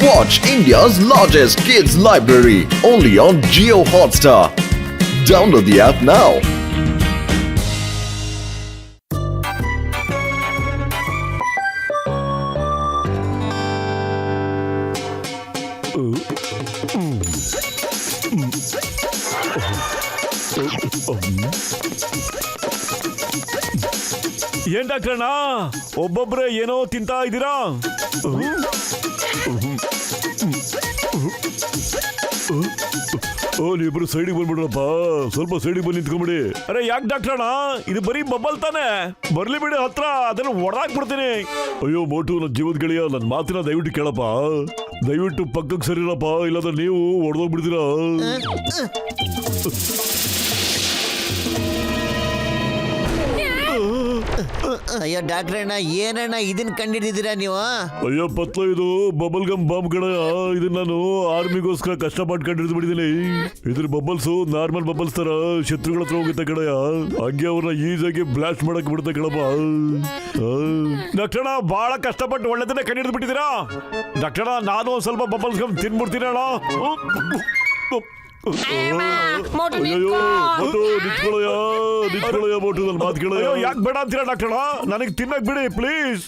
Watch India's largest kids library only on Jio Hotstar. Download the app now. ಏನ್ ಡಾಕ್ಟ್ರಣ್ಣ ಒಬ್ಬೊಬ್ರೆ ಏನೋ ತಿಂತಾ ಇದ್ದೀರಾ? ನೀವಿಬ್ರು ಸೈಡಿಗೆ ಬಂದ್ಬಿಡ್ರಪ್ಪ, ಸ್ವಲ್ಪ ಸೈಡಿಗೆ ಬಂದು ನಿಂತ್ಕೊಂಡ್ಬಿಡಿ. ಅರೆ ಯಾಕೆ ಡಾಕ್ಟ್ರಣ್ಣ, ಇದು ಬರೀ ಬಬ್ಬಲ್ ತಾನೆ, ಬರ್ಲಿ ಬಿಡಿ ಹತ್ರ, ಅದನ್ನ ಒಡಾಕ್ಬಿಡ್ತೀನಿ. ಅಯ್ಯೋ ಮೋಟು, ನನ್ನ ಜೀವದ ಗೆಳೆಯ, ನನ್ನ ಮಾತಿನ ದಯವಿಟ್ಟು ಕೇಳಪ್ಪ, ದಯವಿಟ್ಟು ಪಕ್ಕಕ್ಕೆ ಸರಿರಪ್ಪ, ಇಲ್ಲಾಂದ್ರೆ ನೀವು ಹೊಡೆದೋಗ್ಬಿಡ್ತೀರಾ. ಅಯ್ಯೋ ಡಾಕ್ಟ್ರಣ್ಣ, ಏನಣ್ಣ ಇದನ್ನ ಕಂಡಿಡಿದೀರಾ ನೀವು? ಅಯ್ಯೋ ಪತ್ಲ, ಇದು ಬಬಲ್ ಗಮ್ ಬಾಂಬ್ ಕಣ. ಇದನ್ನ ನಾನು ಆರ್ಮಿಗೋಸ್ಕರ ಕಷ್ಟಪಟ್ಟು ಕಂಡಿಡಿದು ಬಿಟ್ಟಿದ್ದೀನಿ. ಇದ್ರ ಬಬಲ್ಸ್ ನಾರ್ಮಲ್ ಬಬಲ್ಸ್ ತರ ಶತ್ರುಗಳ ಹತ್ರ ಹೋಗುತ್ತೆ ಕಣಯ್ಯ, ಹಂಗೆ ಅವ್ರನ್ನ ಈಸಿಯಾಗಿ ಬ್ಲಾಸ್ಟ್ ಮಾಡಕ್ ಬಿಡುತ್ತೆ ಕಣಪ್ಪ. ಡಾಕ್ಟರ್ಣ, ಬಹಳ ಕಷ್ಟಪಟ್ಟು ಒಳ್ಳೆದನ್ನೇ ಕಂಡಿಡಿದು ಬಿಟ್ಟಿದ್ದೀರಾ. ಡಾಕ್ಟರ್ಣ, ನಾನು ಒಂದ್ ಸ್ವಲ್ಪ ಬಬಲ್ಸ್ ಗಮ್ ತಿನ್ಬಿಡ್ತೀನಿ ಅಣ್ಣ. ಯಾಕೆ ಬೇಡ ಅಂತೀರಾ ಡಾಕ್ಟರ್? ನನಗೆ ತಿನ್ನಕ್ ಬಿಡಿ ಪ್ಲೀಸ್.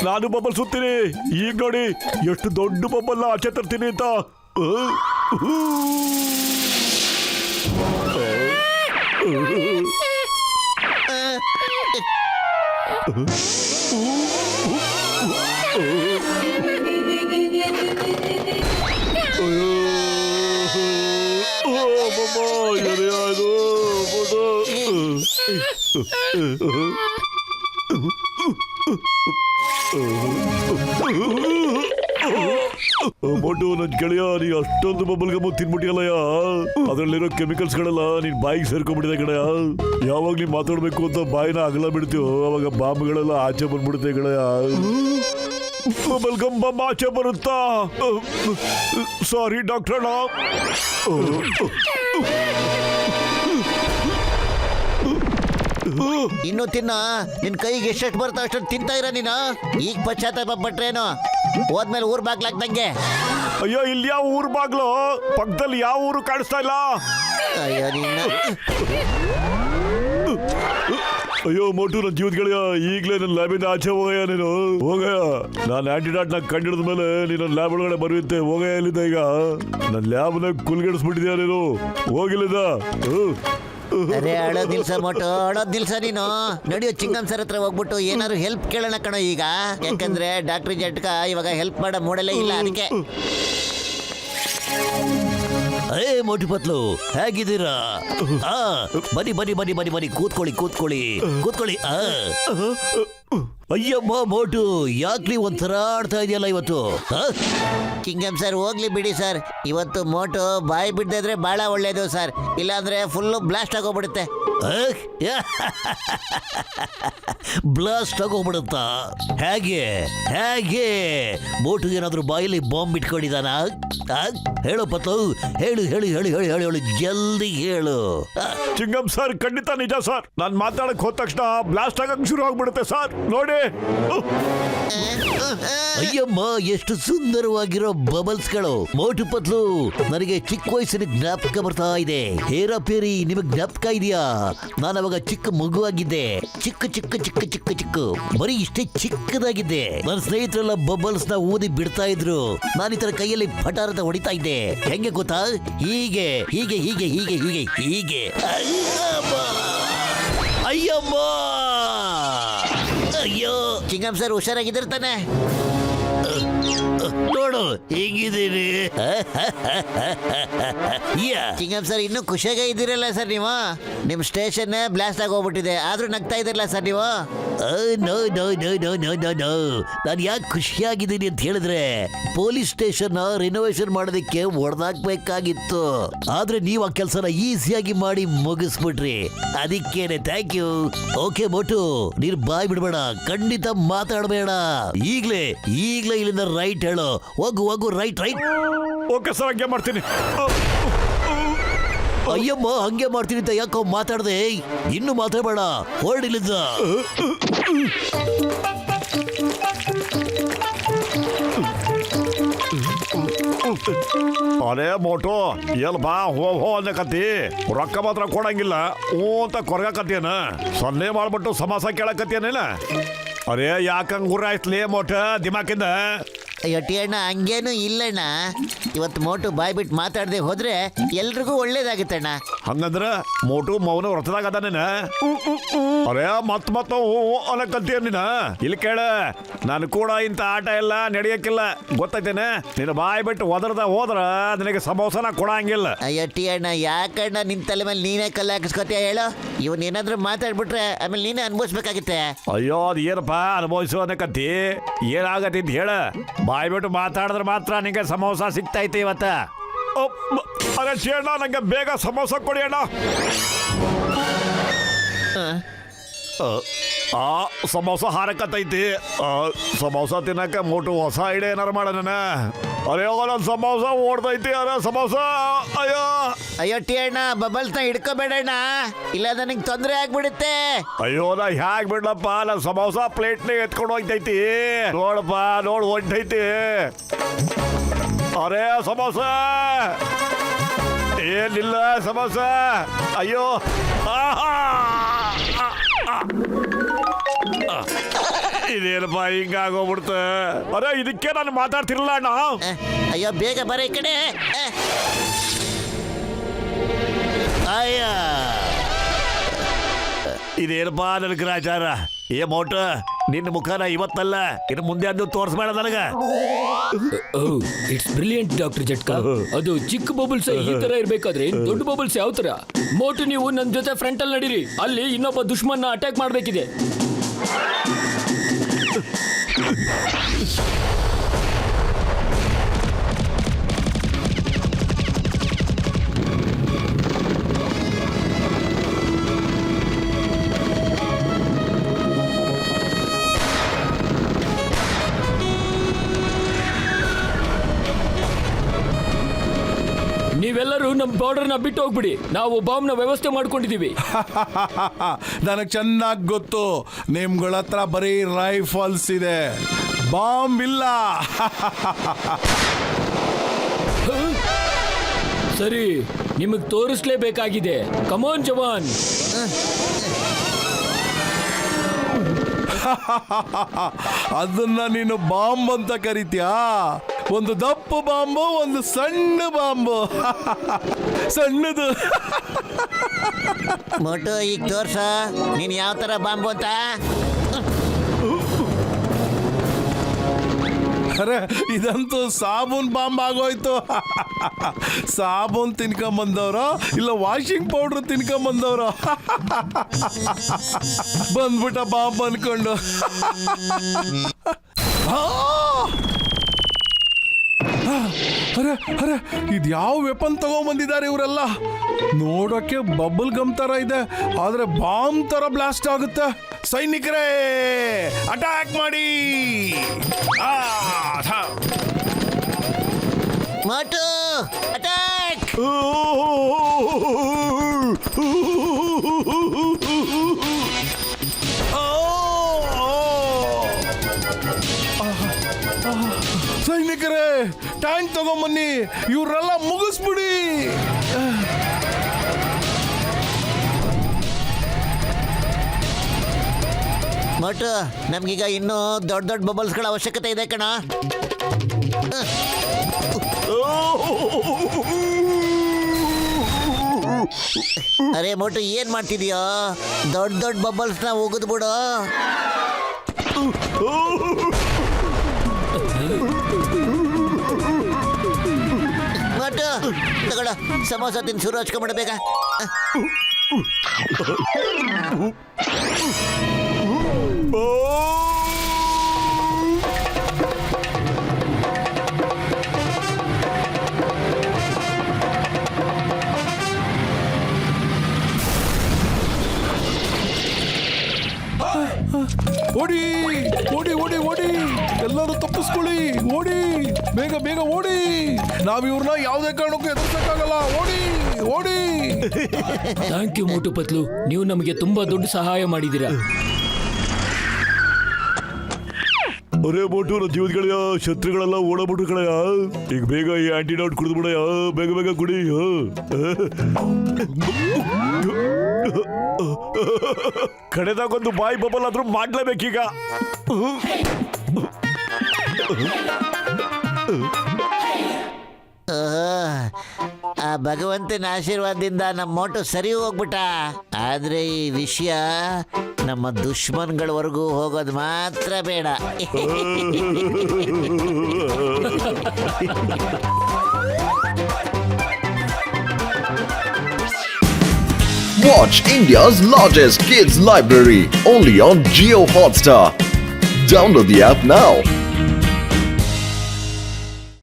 ನಾನು ಬಬ್ಬಲ್ ಸುತ್ತೀನಿ. ಈಗ ನೋಡಿ ಎಷ್ಟು ದೊಡ್ಡ ಬಬ್ಬಲ್ ಆಚೆ ತರ್ತೀನಿ ಅಂತ. ಮೊಟ್ಟು, ನನ್ ಗೆಳೆಯ, ನೀ ಅಷ್ಟೊಂದು ಬಬಲ್ ಗಮ್ ತಿನ್ಬಿಟ್ಟಿಯಲ್ಲಯ್ಯ, ಅದ್ರಲ್ಲಿರೋ ಕೆಮಿಕಲ್ಸ್ ಗಳೆಲ್ಲ ನಿನ್ ಬಾಯಿಗೆ ಸೇರ್ಕೊಂಡ್ಬಿಟ್ಟಿದೆ ಕಡೆಯ. ಯಾವಾಗ ನೀ ಮಾತಾಡ್ಬೇಕು ಅಂತ ಬಾಯಿನ ಅಗಲ ಬಿಡ್ತೀವೋ ಅವಾಗ ಬಾಂಬ್ಗಳೆಲ್ಲ ಆಚೆ ಬಂದ್ಬಿಡುತ್ತೆ ಕಡೆಯ. ಬಬಲ್ ಗಮ್ ಬಾಂಬ್ ಆಚೆ ಬರುತ್ತಾ? ಸಾರಿ ಡಾಕ್ಟರ್. ಇನ್ನು ತಿನ್ನ, ನಿನ್ ಕೈಗೆ ಎಷ್ಟೆಷ್ಟು ಬರುತ್ತೋ ಅಷ್ಟು ತಿಂತಾ ಇರ ನೀನು. ಈಗ ಪಶ್ಚಾತ್ತಾಪ ಪಟ್ರೇನು? ಹೋದ್ಮೇಲೆ ಊರ್ ಬಾಗ್ಲಾಕ್ದಂಗೆ. ಅಯ್ಯೋ, ಇಲ್ಲಿ ಯಾವ ಊರ್ ಬಾಗ್ಲು? ಪಕ್ಕದಲ್ಲಿ ಯಾವ ಊರು ಕಾಣಿಸ್ತಾ ಇಲ್ಲ. ಅಯ್ಯೋ ನಿನ್ನ. ಅಯ್ಯೋ ಮೋಟು, ನನ್ನ ಜೀವದ ಗೆಳೆಯ, ಈಗಲೇ ನನ್ನ ಲ್ಯಾಬಿಂದ ಆಚೆ ಹೋಗಯ್ಯ ನೀನು. ಹೋಗಯ್ಯ, ನಾನು ಆಂಟಿಡಾಟ್ ನ ಕಂಡಿಡಿದ ಮೇಲೆ ನೀನು ಲ್ಯಾಬ್ ಒಳಗಡೆ ಬರುತ್ತೆ. ಹೋಗಯ್ಯ ಇಲ್ಲಿದ್ದ. ಈಗ ನನ್ನ ಲ್ಯಾಬ್ನ ಕುಲ್ಗೆಡಿಸ್ಬಿಟ್ಟಿದ್ಯಾ ನೀನು. ಹೋಗಿಲ್ಲಿದ್ದ. ಅರೆ ಅಳೋದ್ ನಿಲ್ಸ ಮೋಟು, ಅಳೋದ್ ನಿಲ್ಸ ನೀನು. ನಡಿಯೋ ಚಿಂಗಮ್ ಸರ್ ಹತ್ರ ಹೋಗ್ಬಿಟ್ಟು ಏನಾದ್ರು ಹೆಲ್ಪ್ ಕೇಳೋಣ ಕಣೋ ಈಗ. ಯಾಕಂದ್ರೆ ಡಾಕ್ಟ್ರಿ ಜಟ್ಕ ಇವಾಗ ಹೆಲ್ಪ್ ಮಾಡೋ ಮೂಡಲೇ ಇಲ್ಲ, ಅದಕ್ಕೆ. ಅಯ್ಯೇ ಮೋಟು ಪತ್ಲು, ಹೇಗಿದ್ದೀರಾ? ಬನ್ನಿ ಬನ್ನಿ ಬನ್ನಿ ಬನ್ನಿ ಬನ್ನಿ, ಕೂತ್ಕೊಳ್ಳಿ ಕೂತ್ಕೊಳ್ಳಿ ಕೂತ್ಕೊಳ್ಳಿ. ಅಯ್ಯಮ್ಮ ಮೋಟು, ಯಾಕ್ಲಿ ಒಂಥರ ಆಡ್ತಾ ಇದೆಯಲ್ಲ ಇವತ್ತು? ಚಿಂಗಮ್ ಸರ್ ಹೋಗ್ಲಿ ಬಿಡಿ ಸರ್, ಇವತ್ತು ಮೋಟು ಬಾಯಿ ಬಿಡ್ದಿದ್ರೆ ಬಹಳ ಒಳ್ಳೇದು ಸರ್, ಇಲ್ಲಾಂದ್ರೆ ಫುಲ್ಲು ಬ್ಲಾಸ್ಟ್ ಆಗೋಗ್ಬಿಡುತ್ತೆ. ಬ್ಲಾಸ್ಟ್ ಆಗೋಗ್ಬಿಡುತ್ತಾ? ಹೇಗೆ ಹೇಗೆ? ಮೋಟು ಏನಾದ್ರು ಬಾಯಲ್ಲಿ ಬಾಂಬ್ ಇಟ್ಕೊಂಡಿದಾನ? ಹೇಳು ಪತ್ಲು, ಹೇಳು ಹೇಳು ಹೇಳು ಹೇಳು ಹೇಳು ಹೇಳು, ಜಲ್ದಿ ಹೇಳು. ಚಿಂಗಮ್ ಸರ್, ಖಂಡಿತ ನಿಜ ಸರ್. ನಾನು ಮಾತಾಡಕ್ ಹೋದ ತಕ್ಷಣ ಬ್ಲಾಸ್ಟ್ ಆಗಕ್ ಶುರು ಆಗ್ಬಿಡುತ್ತೆ ಸರ್. ನೋಡಿ. ಅಯ್ಯಮ್ಮ, ಎಷ್ಟು ಸುಂದರವಾಗಿರೋ ಬಬಲ್ಸ್ಗಳು. ಮೋಟು ಪತ್ಲು, ನನಗೆ ಚಿಕ್ಕ ವಯಸ್ಸಿನ ಜ್ಞಾಪಕ ಬರ್ತಾ ಇದೆ. ಹೇರಾಪೇರಿ ನಿಮಗ್ ಜ್ಞಾಪಕ ಇದೆಯಾ? ನಾನು ಅವಾಗ ಚಿಕ್ಕ ಮಗುವಾಗಿದ್ದೆ. ಚಿಕ್ಕ ಚಿಕ್ಕ ಚಿಕ್ಕ ಚಿಕ್ಕ ಚಿಕ್ಕ ಬರೀ ಇಷ್ಟೇ ಚಿಕ್ಕದಾಗಿದ್ದೆ. ನನ್ನ ಸ್ನೇಹಿತರೆಲ್ಲ ಬಬಲ್ಸ್ ನ ಊದಿ ಬಿಡ್ತಾ ಇದ್ರು. ನಾನು ಈ ತರ ಕೈಯಲ್ಲಿ ಪಟಾರದ ಹೊಡಿತಾ ಇದ್ದೆ. ಹೆಂಗೆ ಗೊತ್ತಾ? ಹೀಗೆ ಹೀಗೆ ಹೀಗೆ ಹೀಗೆ ಹೀಗೆ ಹೀಗೆ. ಅಯ್ಯಮ್ಮ, ಅಯ್ಯೋ. ಚಿಂಗಮ್ ಸರ್ ಹುಷಾರಾಗಿದ್ದಿರ್ತಾನೆ. ನೋಡು ಹೇಗಿದ್ದೀರಿ. ಚಿಂಗಮ್ ಸರ್ ಇನ್ನೂ ಖುಷಿಯಾಗೇ ಇದ್ದೀರಲ್ಲ ಸರ್ ನೀವು? ನಿಮ್ ಸ್ಟೇಷನ್ ಬ್ಲಾಸ್ಟ್ ಆಗೋಗ್ಬಿಟ್ಟಿದೆ, ಆದ್ರೂ ನಗ್ತಾ ಇದ್ದೀರಲ್ಲ ಸರ್ ನೀವು? No no no no no no no. ನಾನು ಯಾಕೆ ಖುಷಿಯಾಗಿದ್ದೀನಿ ಅಂತ ಹೇಳಿದ್ರೆ, ಪೊಲೀಸ್ ಸ್ಟೇಷನ್ ರಿನೋವೇಷನ್ ಮಾಡೋದಕ್ಕೆ ಹೊಡೆದಾಕ್ಬೇಕಾಗಿತ್ತು. ಆದ್ರೆ ನೀವು ಆ ಕೆಲಸನ ಈಸಿಯಾಗಿ ಮಾಡಿ ಮುಗಿಸ್ಬಿಟ್ರಿ, ಅದಕ್ಕೇನೆ ಥ್ಯಾಂಕ್ ಯು. ಓಕೆ ಮೋಟು, ನೀನು ಬಾಯ್ ಬಿಡಬೇಡ, ಖಂಡಿತ ಮಾತಾಡಬೇಡ. ಈಗ್ಲೇ ಈಗ್ಲೇ ಇಲ್ಲಿಂದ ರೈಟ್ ಹೇಳು. ಹೋಗು ಹೋಗು, ರೈಟ್ ರೈಟ್. ಓಕೆ ಸರ್, ಹಂಗೆ ಮಾಡ್ತೀನಿ. ಅಯ್ಯಮ್ಮ, ಹಂಗೆ ಮಾಡ್ತೀನಿ ಅಂತ ಯಾಕೋ ಮಾತಾಡ್ದೆ? ಇನ್ನು ಮಾತಾಡಬೇಡ, ಹೊರಡಿಲ್ಲಿದ್ದ. ಅರೇ ಮೋಟು ಎಲ್ ಬಾ ಹೋ ಅನ್ನಕತ್ತಿ ರೊಕ್ಕ ಮಾತ್ರ ಕೊಡಂಗಿಲ್ಲ ಹ್ಞೂ ಅಂತ ಕೊರಗಕತ್ತೇನ ಸೊನ್ನೆ ಮಾಡ್ಬಿಟ್ಟು ಸಮಾಸ ಕೇಳಕತ್ತೇನೇನ ಅರೇ ಯಾಕಂಗ್ ಗುರಾಯ್ಸ್ಲೇ ಮೋಟ ದಿಮಾಕಿಂದ ಅಯ್ಯೋ ಟಿ ಅಣ್ಣ ಹಂಗೇನು ಇಲ್ಲಣ್ಣ. ಇವತ್ತು ಮೋಟು ಬಾಯ್ ಬಿಟ್ಟು ಮಾತಾಡದೆ ಹೋದ್ರೆ ಎಲ್ರಿಗೂ ಒಳ್ಳೇದಾಗುತ್ತಣ್ಣ. ಹಂಗಂದ್ರ ಮೋಟು ಮೌನ ವ್ರತದಾಗ ಅದಾನೇನ ಅರೇ ಮತ್ತ ಅನ್ನಕತ್ತೀಯ ನೀನ ಇಲ್ಲಿ ಕೇಳ ನಾನು ಕೂಡ ಇಂಥ ಆಟ ಎಲ್ಲ ನಡೆಯಕ್ಕಿಲ್ಲ ಗೊತ್ತೈತೇನೆ. ನೀನು ಬಾಯ್ ಬಿಟ್ಟು ಒದರ್ದ ಹೋದ್ರ ನಿನಗೆ ಸಮೋಸನ ಕೊಡಂಗಿಲ್ಲ. ಅಯ್ಯೋ ಟಿ ಅಣ್ಣ ಯಾಕಣ್ಣ ನಿನ್ ತಲೆ ಮೇಲೆ ನೀನೇ ಕಲ್ಲು ಹಾಕಿಸ್ಕೊತೀಯ ಹೇಳು. ಇವನ್ ಏನಾದ್ರೂ ಮಾತಾಡ್ಬಿಟ್ರೆ ಆಮೇಲೆ ನೀನೇ ಅನ್ಭವಿಸ್ಬೇಕಾಗುತ್ತೆ. ಅಯ್ಯೋ ಅದ್ ಏನಪ್ಪ ಅನುಭವಿಸು ಅನ್ನಕತ್ತಿ ಏನಾಗತ್ತೆ ಅಂತ ಹೇಳ. ಬಾಯ್ ಬಿಟ್ಟು ಮಾತಾಡಿದ್ರೆ ಮಾತ್ರ ನಿಂಗೆ ಸಮೋಸ ಸಿಗ್ತೈತೆ ಇವತ್ತ. ಅರೆ ಶೇಣ ನಂಗೆ ಬೇಗ ಸಮೋಸ ಕೊಡಿ ಅಣ್ಣ. ಆ ಸಮೋಸ ಹಾರಕತ್ತೈತಿ. ಸಮೋಸ ತಿನ್ನಕ ಮೋಟು ಹೊಸ ಐಡಿಯಾ ಏನಾರು ಮಾಡೋಣ. ಅರೆ ನನ್ನ ಸಮೋಸ ಓಡ್ತೈತಿ. ಅರೆ ಸಮೋಸ ಅಯ್ಯೋ ಅಯ್ಯೋ ಟಿ ಅಣ್ಣ ಬಬಲ್ಸ್ನ ಹಿಡ್ಕೋಬೇಡಣ್ಣ, ಇಲ್ಲ ನನಗೆ ತೊಂದರೆ ಆಗ್ಬಿಡುತ್ತೆ. ಅಯ್ಯೋ ನಾ ಹ್ಯಾಗ್ ಬಿಡ್ಲಪ್ಪ. ನನ್ನ ಸಮೋಸ ಪ್ಲೇಟ್ನೇ ಎತ್ಕೊಂಡು ಹೋಗ್ತೈತಿ. ನೋಡಪ್ಪ ನೋಡ್ ಹೊಂಟೈತಿ. ಅರೆ ಸಮೋಸ ಏನಿಲ್ಲ ಸಮೋಸ. ಅಯ್ಯೋ ಇದೇನಪ್ಪ ಹಿಂಗಾಗೋಗ್ಬಿಡ್ತ. ಅರೆ ಇದಕ್ಕೆ ನಾನು ಮಾತಾಡ್ತಿರಲ್ಲ ಅಣ್ಣ. ಅಯ್ಯೋ ಬೇಗ ಬರ ಈ ಕಡೆ. ಅಯ್ಯ ಇದೇನಪ್ಪ ನನ್ ಗ್ರಾಚಾರ. ಏ ಮೋಟ ನಿನ್ನ ಮುಖನ ಇವತ್ತಲ್ಲ ಇನ್ನು ಮುಂದೆ ಅಂದು ತೋರಿಸ್ಬೇಡ ನನಗ. It's brilliant doctor jhatka. ಅದು ಚಿಕ್ಕ ಬಬಲ್ಸ್ ಈ ತರ ಇರ್ಬೇಕಾದ್ರೆ ದೊಡ್ಡ ಬಬಲ್ಸ್ ಯಾವ ತರ? ಮೋಟು ನೀವು ನನ್ನ ಜೊತೆ ಫ್ರಂಟ್ ಅಲ್ಲಿ ನಡೀರಿ. ಅಲ್ಲಿ ಇನ್ನೊಬ್ಬ ದುಶ್ಮನ್ನ ಅಟ್ಯಾಕ್ ಮಾಡ್ಬೇಕಿದೆ. ನೀವೆಲ್ಲರೂ ನಮ್ಮ ಬಾರ್ಡರ್ನ ಬಿಟ್ಟು ಹೋಗ್ಬಿಡಿ. ನಾವು ಬಾಂಬ್ನ ವ್ಯವಸ್ಥೆ ಮಾಡ್ಕೊಂಡಿದೀವಿ. ನನಗೆ ಚೆನ್ನಾಗಿ ಗೊತ್ತು ನಿಮ್ಗಳ ಹತ್ರ ಬರೀ ರೈಫಲ್ಸ್ ಇದೆ, ಬಾಂಬ್ ಇಲ್ಲ. ಸರಿ, ನಿಮಗ್ ತೋರಿಸ್ಲೇಬೇಕಾಗಿದೆ. ಕಮಾನ್ ಜವಾನ್. ಅದನ್ನ ನೀನು ಬಾಂಬ್ ಅಂತ ಕರಿತೀಯಾ? ಒಂದು ದಪ್ಪ ಬಾಂಬು, ಒಂದು ಸಣ್ಣ ಬಾಂಬು. ಸಣ್ಣದು. ಮೋಟು ಈಗ ತೋರ್ಸ ನೀನ್ ಯಾವ ತರ ಬಾಂಬು ಅಂತ. ಅರೆ ಇದಂತೂ ಸಾಬೂನ್ ಬಾಂಬ್ ಆಗೋಯ್ತು. ಸಾಬೂನ್ ತಿನ್ಕೊಂಬಂದವ್ರು ಇಲ್ಲ ವಾಷಿಂಗ್ ಪೌಡ್ರ್ ತಿನ್ಕೊಂಬಂದವ್ರು ಬಂದ್ಬಿಟ್ಟ ಬಾಂಬ್ ಅನ್ಕೊಂಡು. ಅರೆ ಅರೆ ಇದ್ಯಾವ ವೆಪನ್ ತಗೊಂಬಂದಿದ್ದಾರೆ ಇವರೆಲ್ಲ? ನೋಡೋಕೆ ಬಬಲ್ ಗಮ್ ತರ ಇದೆ, ಆದ್ರೆ ಬಾಂಬ್ ತರ ಬ್ಲಾಸ್ಟ್ ಆಗುತ್ತೆ. ಸೈನಿಕರೇ ಅಟ್ಯಾಕ್ ಮಾಡಿ. ಮೋಟು ಅಟ್ಯಾಕ್. ಸೈನಿಕರೇ ಟ್ಯಾಂಕ್ ತಗೊಂಬನ್ನಿ, ಇವರೆಲ್ಲ ಮುಗಿಸ್ಬಿಡಿ. ಮೋಟು ನಮ್ಗೀಗ ಇನ್ನೂ ದೊಡ್ಡ ದೊಡ್ಡ ಬಬಲ್ಸ್ಗಳ ಅವಶ್ಯಕತೆ ಇದೆ ಕಣ. ಅರೆ ಮೋಟು ಏನ್ ಮಾಡ್ತಿದ್ಯೋ? ದೊಡ್ಡ ದೊಡ್ಡ ಬಬಲ್ಸ್ನ ಹೋಗುದ್ ಬಿಡು. ಮೋಟು ತಗೊಳ್ಳೋ, ಸಮೋಸ ತಿನ್ ಶುರು ಹಚ್ಕೊಂಡ್ಬಿಡ್ಬೇಕಾ? ಓಡಿ ಓಡಿ ಓಡಿ ಓಡಿ, ಎಲ್ಲರೂ ತಪ್ಪಿಸ್ಕೊಳ್ಳಿ, ಓಡಿ ಬೇಗ ಬೇಗ ಓಡಿ. ನಾವ್ ಇವ್ರನ್ನ ಯಾವುದೇ ಕಾರಣಕ್ಕೂ ಎದುರಿಸಕ್ಕಾಗಲ್ಲ. ಓಡಿ ಓಡಿ. ಥ್ಯಾಂಕ್ ಯು ಮೋಟು ಪತ್ಲು, ನೀವು ನಮಗೆ ತುಂಬಾ ದೊಡ್ಡ ಸಹಾಯ ಮಾಡಿದ್ದೀರಾ. ಅರೇ ಮೋಟು ನನ್ನ ಜೀವದ ಗೆಳೆಯ, ಶತ್ರುಗಳೆಲ್ಲ ಓಡಬಿಟ್ರು ಕಳೆಯ. ಈಗ ಬೇಗ ಈ ಆಂಟಿಡೌಟ್ ಕುಡಿದು ಬಿಡಯ, ಬೇಗ ಬೇಗ ಕುಡಿ. ಕಡೆದಾಗೊಂದು ಬಾಯಿ ಬಬಲ್ ಆದ್ರೂ ಮಾಡ್ಲೇಬೇಕೀಗ. ಆ ಭಗವಂತನ ಆಶೀರ್ವಾದದಿಂದ ನಮ್ಮ ಮೋಟು ಸರಿ ಹೋಗ್ಬಿಟ್ಟ. ಆದ್ರೆ ಈ ವಿಷಯ ನಮ್ಮ ದುಶ್ಮನ್ಗಳವರೆಗೂ ಹೋಗೋದು ಮಾತ್ರ ಬೇಡ. Watch India's largest kids library only on Geo Hotstar. Download the app now.